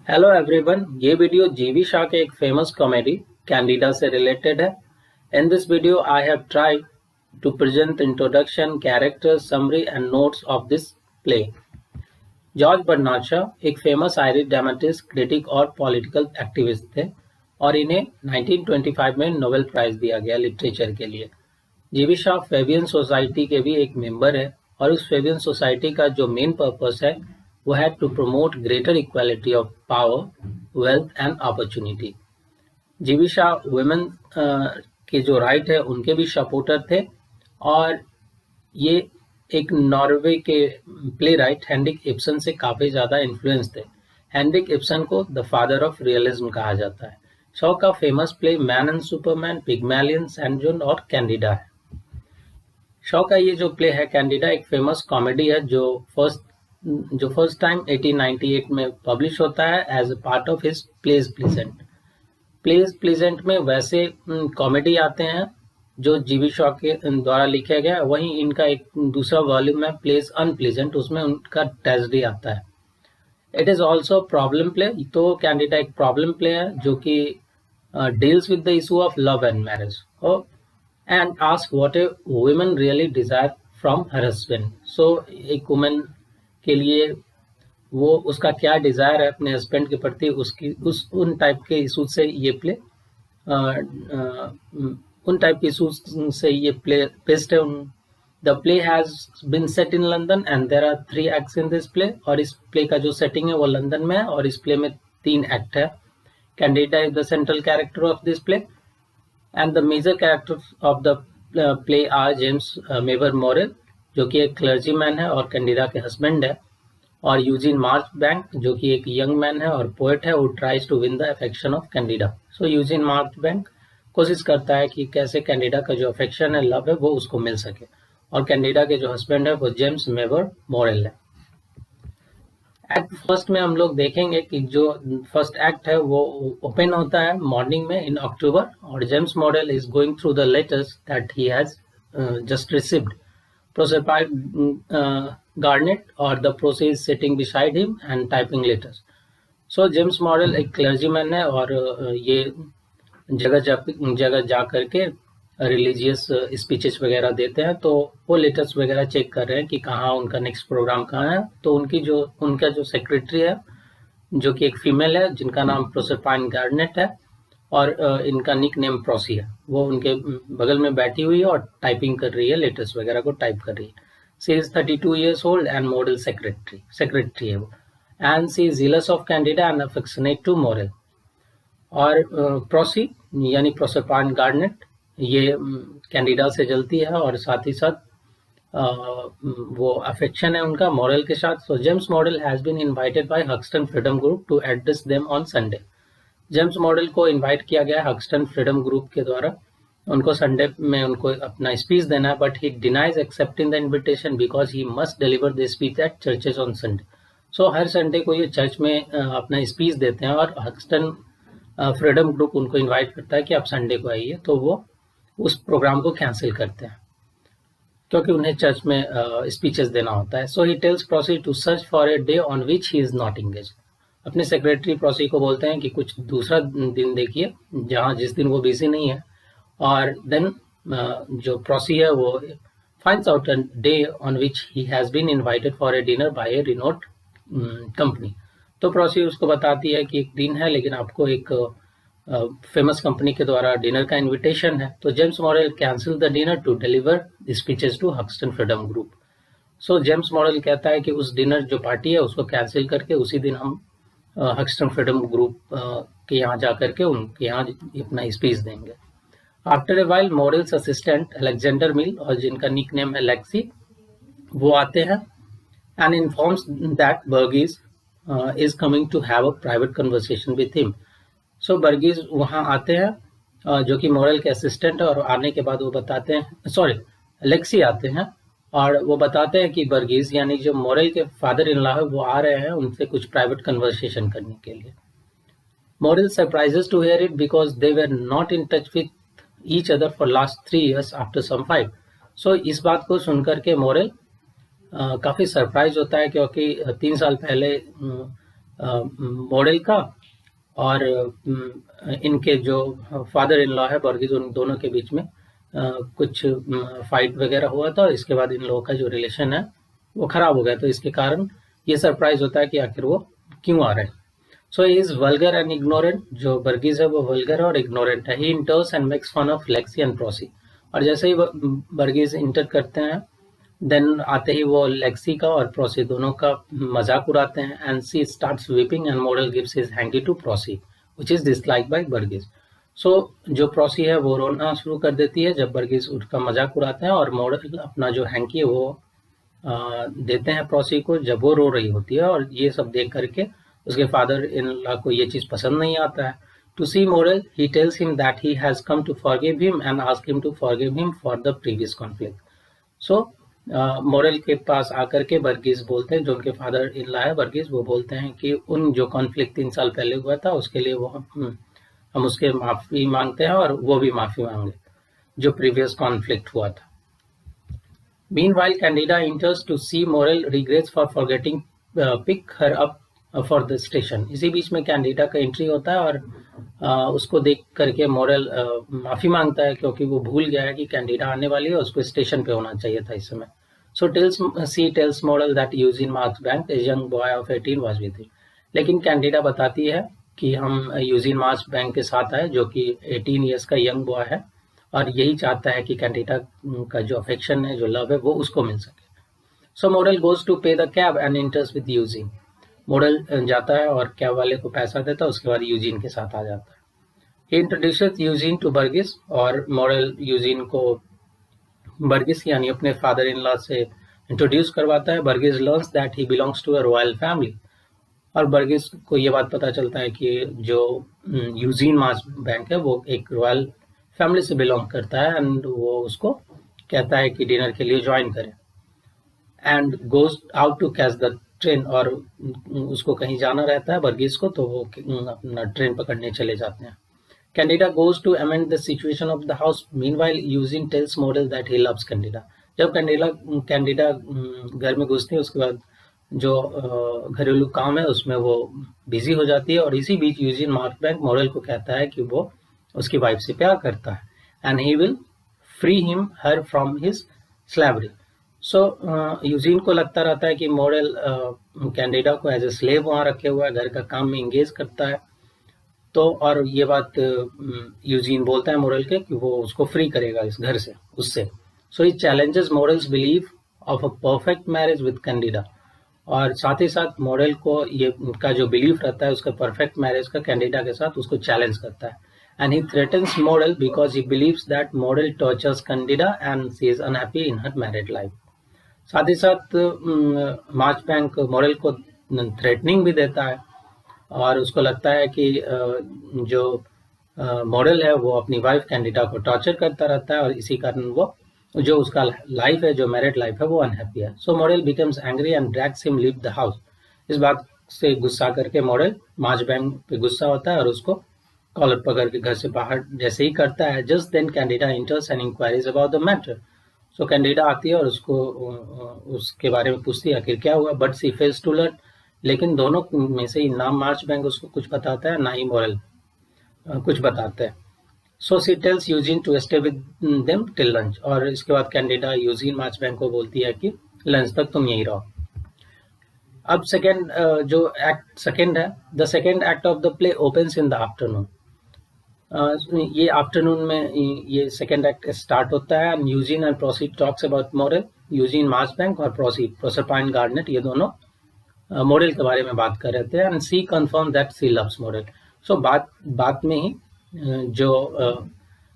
Hello everyone, ये video जीवी Shaw के एक फेमस कॉमेडी कैंडिडा से रिलेटेड है। In this video I have tried to present introduction, character, summary and notes of this play. George Bernard Shaw एक famous Irish dramatist, critic और political activist थे और इन्हें 1925 में नोबेल प्राइज दिया गया लिटरेचर के लिए। जीवी शाह फेबियन सोसाइटी के भी एक मेंबर है और उस फेबियन सोसाइटी का जो मेन पर्पस है वो है to promote greater equality of power, wealth and opportunity. GB Shaw women के जो राइट है उनके भी सपोर्टर थे और ये एक नॉर्वे के प्ले राइट हेनरिक इब्सन से काफ़ी ज़्यादा इन्फ्लुएंस थे। हेनरिक इब्सन को द फादर ऑफ रियलिज्म कहा जाता है। शॉ का famous play man and Superman, Pygmalion, सैंड और कैंडिडा है। शॉ का ये जो प्ले है कैंडिडा एक फेमस कॉमेडी है जो फर्स्ट टाइम 1898 में पब्लिश होता है as a part of his plays pleasant. Plays pleasant में वैसे कॉमेडी आते हैं जो जीवी शॉ के द्वारा लिखा गया, वहीं इनका एक दूसरा वॉल्यूम है प्लेज अनप्लीजेंट, उसमें उनका ट्रेजेडी आता है। It is also problem play, तो कैंडिडा एक प्रॉब्लम प्ले है जो कि deals with the issue of love and marriage and ask what a women really desire from her husband. So एक वुमेन के लिए वो उसका क्या डिजायर है अपने हस्बैंड के प्रति, उसकी उन टाइप के इशूज से ये प्ले बेस्ड है। The play has been set in London and there are 3 acts in this play. और इस प्ले का जो सेटिंग है वो लंदन में है और इस प्ले में 3 एक्ट है। Candida is the central character of this play and the major character of the play are James Mavor Morell जो कि एक क्लर्जीमैन है और कैंडिडा के हस्बैंड है, और यूजीन मार्चबैंक जो कि एक यंग मैन है और पोएट है, वो tries to win the affection of Candida. So Eugene Marchbank कोशिश करता है कि कैसे कैंडिडा का जो अफेक्शन है, लव है, वो उसको मिल सके, और कैंडिडा के जो हस्बैंड है वो जेम्स मेवर मॉरेल है। एक्ट फर्स्ट में हम लोग देखेंगे कि जो फर्स्ट एक्ट है वो ओपन होता है मॉर्निंग में इन अक्टूबर, और James Morell is going through the letters that he has just received. Proserpine Garnet or the Prose is sitting beside him and typing letters. So James Morrell एक clergyman है और ये जगह जा करके रिलीजियस स्पीचेस वगैरह देते हैं, तो वो लेटर्स वगैरह चेक कर रहे हैं कि कहाँ उनका नेक्स्ट प्रोग्राम कहाँ है। तो उनका जो सेक्रेटरी है जो कि एक फीमेल है जिनका नाम प्रोसरपाइन गार्नेट है और इनका निक नेम प्रोसी है, वो उनके बगल में बैठी हुई है और टाइपिंग कर रही है, लेटर्स वगैरह को टाइप कर रही है। She is 32 years old and Morell secretary है वो, and she is jealous of Candida and affectionate to Morell. और प्रोसी यानी प्रोसरपाइन गार्नेट ये कैंडिडा से जलती है और साथ ही साथ वो अफेक्शन है उनका मॉरल के साथ। So James Morell has been invited by Hoxton Freedom Group to address them on Sunday. James Morell को इनवाइट किया गया हक्सटन फ्रीडम ग्रुप के द्वारा, उनको संडे में उनको अपना स्पीच देना है, but he denies accepting the invitation because he must deliver the speech at churches on Sunday. So her Sunday को ये चर्च में अपना स्पीच देते हैं और हक्सटन फ्रीडम ग्रुप उनको इन्वाइट करता है कि आप संडे को आइए, तो वो उस प्रोग्राम को कैंसिल करते हैं क्योंकि उन्हें चर्च में स्पीचेस देना होता है। So he tells Prossy to search for a day on which he is not engage. अपने सेक्रेटरी प्रोसी को बोलते हैं कि कुछ दूसरा दिन देखिए जिस दिन वो बिजी नहीं है, और देन जो प्रोसी है वो finds out a day on which he has been invited for a dinner by a renowned company. तो प्रोसी उसको बताती है कि एक दिन है लेकिन आपको एक फेमस कंपनी के द्वारा डिनर का इन्विटेशन है। तो James Morell cancel the dinner to deliver speeches to Hoxton Freedom Group. So James Morell कहता है कि उस डिनर जो पार्टी है उसको कैंसिल करके उसी दिन हम हक्सटन फ्रीडम ग्रुप के यहाँ जा करके उनके यहाँ अपना स्पीच देंगे। After a while Morell's assistant Alexander Mill, और जिनका निक नेम है लेक्सी, वो आते हैं and informs that Burgess is coming to have a private conversation with him. So Burgess वहाँ आते हैं जो कि मॉरेल के असिस्टेंट है, और आने के बाद वो बताते हैं लेक्सी आते हैं और वो बताते हैं कि बर्गीज यानी जो मॉरेल के फादर इन लॉ है वो आ रहे हैं उनसे कुछ प्राइवेट कन्वर्सेशन करने के लिए। Morell surprises to hear it because they were not in touch with each other for last 3 years after some fight. So इस बात को सुनकर के मॉरेल काफ़ी सरप्राइज होता है क्योंकि 3 साल पहले मॉडल का और इनके जो फादर इन लॉ है बर्गिस, उन दोनों के बीच में कुछ फाइट वगैरह हुआ था और इसके बाद इन लोगों का जो रिलेशन है वो खराब हो गया। तो इसके कारण ये सरप्राइज होता है कि आखिर वो क्यों आ रहे हैं। So he is vulgar and ignorant. जो बर्गिस है वो वल्गर और इग्नोरेंट है। He enters and makes fun of Lexy and Prossy. और जैसे ही बर्गिस इंटर करते हैं देन आते ही वो लेक्सी का और प्रोसी दोनों का मजाक उड़ाते हैं। And she starts weeping and Morell gives his hanky to Prossy which is dislike by Burgess. So जो प्रोसी है वो रोना शुरू कर देती है जब बर्गिस उसका मजाक उड़ाते हैं और मॉडल अपना जो हैंकी है वो देते हैं प्रोसी को जब वो रो रही होती है। और ये सब देख करके उसके फादर इन लॉ को ये चीज पसंद नहीं आता है। To see Morell he tells him that he has come to forgive him and ask him to forgive him for the previous conflict. So Morell के पास आकर के बर्गिस बोलते हैं, जो उनके फादर इन लॉ है बर्गिस, वो बोलते हैं कि उन जो कॉन्फ्लिक्ट 3 साल पहले हुआ था उसके लिए वो हम उसके माफी मांगते हैं और वो भी माफी मांगे जो प्रीवियस कॉन्फ्लिक्ट हुआ था। Meanwhile, Candida enters to see Morel regrets for forgetting pick her up for the station. इसी बीच में कैंडिडा का एंट्री होता है और उसको देख करके मॉरल माफी मांगता है क्योंकि वो भूल गया है कि कैंडिडा आने वाली है, उसको स्टेशन पे होना चाहिए था इस समय। So tells Morel that Eugene Marchbank, a young boy of 18, was with him. लेकिन कैंडिडा बताती है कि हम यूजीन मार्चबैंक के साथ आए जो कि 18 ईयर्स का यंग बॉय है और यही चाहता है कि कैंडिडा का जो अफेक्शन है, जो लव है, वो उसको मिल सके। सो मॉडल गोज टू पे the cab and इंटर्स with Eugene. Model जाता है और कैब वाले को पैसा देता है, उसके बाद यूजीन के साथ आ जाता है। He introduces Eugene to Burgess और मॉडल यूजीन को बर्गिस यानी अपने फादर इन लॉ से इंट्रोड्यूस करवाता है। Burgess learns that he belongs to a royal family और बर्गिस को ये बात पता चलता है कि जो यूजीन मार्चबैंक है वो एक रॉयल फैमिली से बिलोंग करता है एंड वो उसको कहता है कि डिनर के लिए ज्वाइन करें। And goes out to catch the train और उसको कहीं जाना रहता है बर्गिस को, तो वो अपना ट्रेन पकड़ने चले जाते हैं। Candida goes to amend the situation of the house. Meanwhile Eugene tells Morell that he loves Candida. जब कैंडिडा घर में घुसती है उसके बाद जो घरेलू काम है उसमें वो बिजी हो जाती है और इसी बीच यूजिन मार्चबैंक मॉडल को कहता है कि वो उसकी वाइफ से प्यार करता है and he will free him her from his slavery. So Eugene को लगता रहता है कि मॉडल कैंडिडा को एज ए स्लेव वहाँ रखे हुआ है, घर का काम में इंगेज करता है। तो और ये बात यूजीन बोलता है मॉडल के कि वो उसको फ्री करेगा इस घर से, उससे। So he challenges Morell's belief of a perfect marriage with Candida और साथ ही साथ मॉडल को ये उनका जो बिलीफ रहता है उसका परफेक्ट मैरिज का कैंडिडा के साथ, उसको चैलेंज करता है। And he threatens Model because he believes that Model tortures Candida and she is unhappy in her married life. साथ ही साथ मार्चबैंक मॉडल को थ्रेटनिंग भी देता है और उसको लगता है कि जो मॉडल है वो अपनी वाइफ कैंडिडा को टॉर्चर करता रहता है और इसी कारण वो जो उसका लाइफ है, जो मैरिड लाइफ है, वो अनहैप्पी है। So Morell becomes angry and drags him leave the house. इस बात से गुस्सा करके मॉडल मार्चबैंक पे गुस्सा होता है और उसको कॉलर पकड़ के घर से बाहर जैसे ही करता है। Just then Candida enters and inquiries about the matter. So Candida आती है और उसको उसके बारे में पूछती है आखिर क्या हुआ, but she fails to learn. लेकिन दोनों में से ही ना मार्चबैंक उसको कुछ बताता है ना ही मॉडल कुछ बताता है। So she tells Eugene to stay with them till lunch और इसके बाद कैंडिडा यूजीन मार्चबैंक को बोलती है कि लंच तक तुम यहीं रहो। अब सेकेंड जो एक्ट सेकेंड है, the second act of the play opens in the afternoon. ये आफ्टरनून में ये सेकेंड एक्ट स्टार्ट होता है। Eugene and Prossy talks about Morell. Eugene Marchbank और प्रोसरपाइन गार्नेट ये दोनों मॉडल के बारे में बात कर रहे थे and she confirm that she loves Morell. So बात में ही जो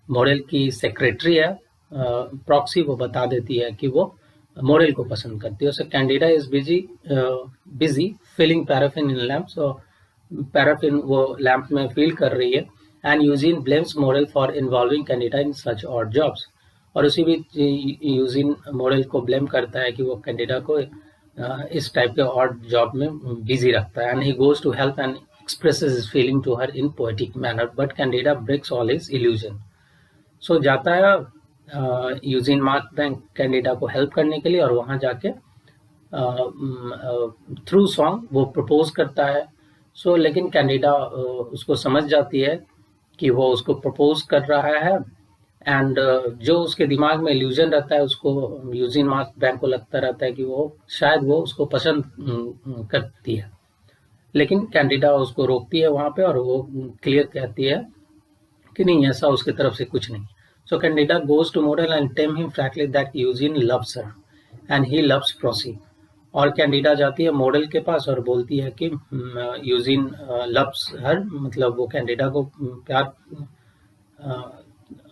मॉडल की सेक्रेटरी है प्रॉक्सी, वो बता देती है कि वो मॉडल को पसंद करती है। So Candida is busy filling paraffin in lamp. So paraffin वो लैम्प में फिल कर रही है and Eugene blames Morell for involving Candida in such odd jobs. और उसी बीच यूजीन मॉडल को ब्लेम करता है कि वो कैंडिडा को इस टाइप के ऑड जॉब में बिजी रखता है and he goes to help and expresses his feeling to her in poetic manner, but Candida breaks all his illusion. So जाता है यूजीन मार्चबैंक कैंडिडा को हेल्प करने के लिए और वहाँ जाके थ्रू सॉन्ग वो प्रपोज करता है सो लेकिन कैंडिडा उसको समझ जाती है कि वो उसको प्रपोज कर रहा है, एंड जो उसके दिमाग में इल्यूजन रहता है, उसको यूजिन मार्क बैंक को लगता रहता है कि वो शायद वो उसको पसंद करती है। लेकिन कैंडिडा उसको रोकती है वहाँ पे, और वो क्लियर कहती है कि नहीं, ऐसा उसकी तरफ से कुछ नहीं। So Candida goes to Morell and tell him frankly that Eugene loves her and he loves Prossy. और कैंडिडा जाती है मॉडल के पास और बोलती है कि यूजिन लव्स हर, मतलब वो कैंडिडा को प्यार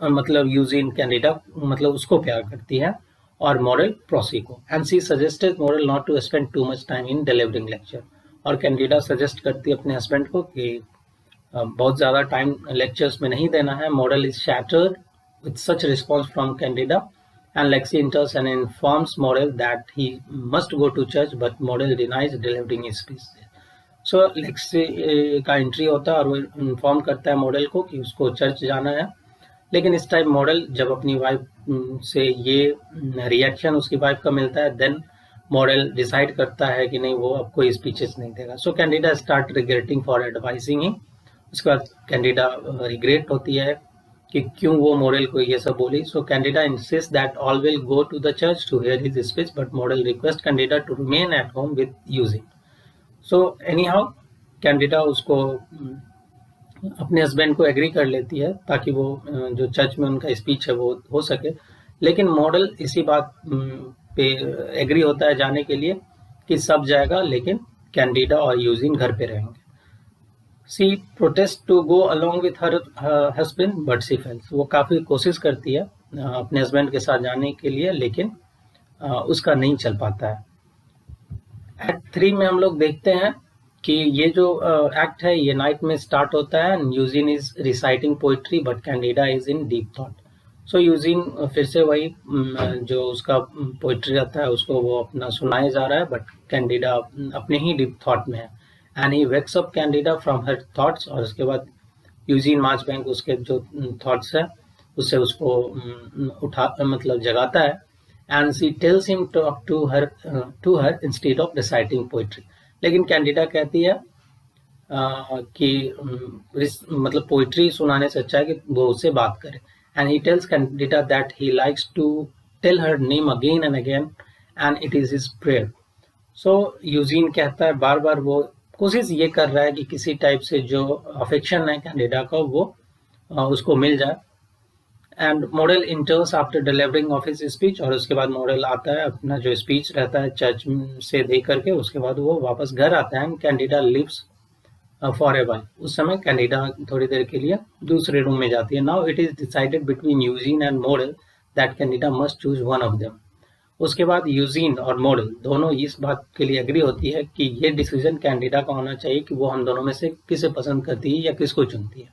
मतलब यूजिन कैंडिडा मतलब उसको प्यार करती है, और मॉडल प्रोसी को। And she suggested Morell not to spend too much time in delivering lecture. और कैंडिडा सजेस्ट करती है अपने हस्बैंड को कि बहुत ज़्यादा टाइम लेक्चर्स में नहीं देना है। Model is shattered with such response from Candida, and Lexi enters and informs Model that he must go to church, but Model denies delivering his speech. So Lexi का entry होता है और वो inform करता है मॉडल को कि उसको चर्च जाना है। लेकिन इस टाइम मॉडल जब अपनी वाइफ से ये रिएक्शन उसकी वाइफ का मिलता है, देन मॉडल डिसाइड करता है कि नहीं, वो अब कोई स्पीचेस नहीं देगा। So Candida start regretting for advising him. उसके बाद कैंडिडा रिग्रेट होती है कि क्यों वो मॉडल को ये सब बोली। So Candida insist that all will go to the church to hear his speech, but Morell request Candida to remain at home with Eugene. So anyhow Candida उसको अपने हस्बैंड को एग्री कर लेती है ताकि वो जो चर्च में उनका स्पीच है वो हो सके। लेकिन मॉडल इसी बात पे एग्री होता है जाने के लिए कि सब जाएगा, लेकिन कैंडिडा और यूजिन घर पे रहेंगे। She protest to go along with her husband but she fails. वो काफ़ी कोशिश करती है अपने हस्बैंड के साथ जाने के लिए, लेकिन उसका नहीं चल पाता है। एक्ट 3 में हम लोग देखते हैं कि ये जो एक्ट है ये नाइट में स्टार्ट होता है। Eugene is reciting poetry but Candida is in deep thought. So Eugene फिर से वही जो उसका पोइट्री रहता है उसको वो अपना सुनाए जा रहा है, बट कैंडिडा अपने ही डीप थॉट में है। And he wakes up Candida from her thoughts. और उसके बाद यूजिन मार्चबैंक उसके जो थॉट्स है उससे उसको उठा मतलब जगाता है। And she tells him talk to her instead of reciting poetry. लेकिन कैंडिडा कहती है कि मतलब पोइट्री सुनाने से अच्छा है कि वो उससे बात करे। And he tells Candida that he likes to tell her name again and again and it is his prayer. So Eugene कहता है, बार बार वो कोशिश ये कर रहा है कि किसी टाइप से जो अफेक्शन है कैंडिडा का वो उसको मिल जाए। And model इंटर्स after delivering of his speech. और उसके बाद मॉडल आता है, अपना जो स्पीच रहता है चर्च से दे करके, उसके बाद वो वापस घर आता है। And Candida lives for a while. उस समय कैंडिडा थोड़ी देर के लिए दूसरे रूम में जाती है। Now it is decided between Eugene and Morell that Candida must choose one of them. उसके बाद यूजिन और मॉडल दोनों इस बात के लिए एग्री होती है कि ये डिसीजन कैंडिडा का होना चाहिए कि वो हम दोनों में से किसे पसंद करती है या किसको चुनती है।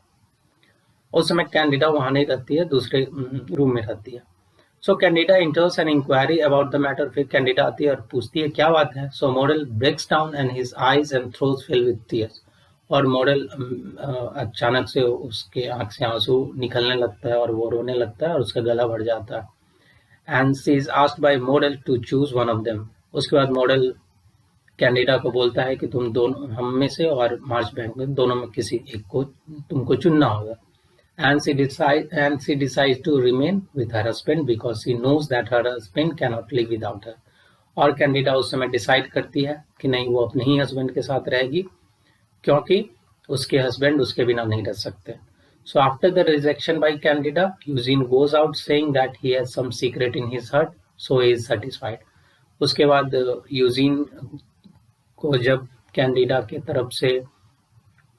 उस समय कैंडिडा वहां नहीं रहती है, दूसरे रूम में रहती है। So Candida enters an inquiry about the matter. फिर कैंडिडा आती है और पूछती है क्या बात है। So Morell breaks down and his eyes and throws fill with tears. और मॉडल अचानक से उसके आंख से आंसू निकलने लगता है और वो रोने लगता है और उसका गला भर जाता है। And she is asked by Morell to choose one of them. उसके बाद मॉडल कैंडिडा को बोलता है कि तुम दोनों, हम में से और मार्चबैंक में, दोनों में किसी एक को तुमको चुनना होगा। And she decides to remain with her husband because she knows that her husband cannot live without her. और कैंडिडा उस समय डिसाइड करती है कि नहीं, वो अपने ही हस्बैंड के साथ रहेगी क्योंकि उसके हस्बैंड उसके बिना नहीं रह सकते। So after the rejection by Candida, Eugene goes out saying that he has some secret in his heart, so he is satisfied. उसके बाद यूजीन को जब कैंडिडा की तरफ से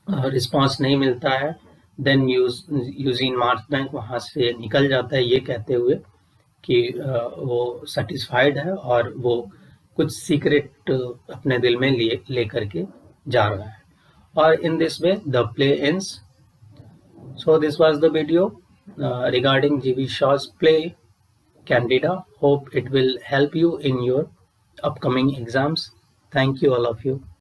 रिस्पांस नहीं मिलता है, देन यूजिन मार्चबैंक वहाँ से निकल जाता है ये कहते हुए कि वो सेटिस्फाइड है और वो कुछ सीक्रेट अपने दिल में ले करके जा रहा है। और in this way the play ends. So this was the video regarding G.V. Shaw's play Candida. Hope it will help you in your upcoming exams. Thank you all of you.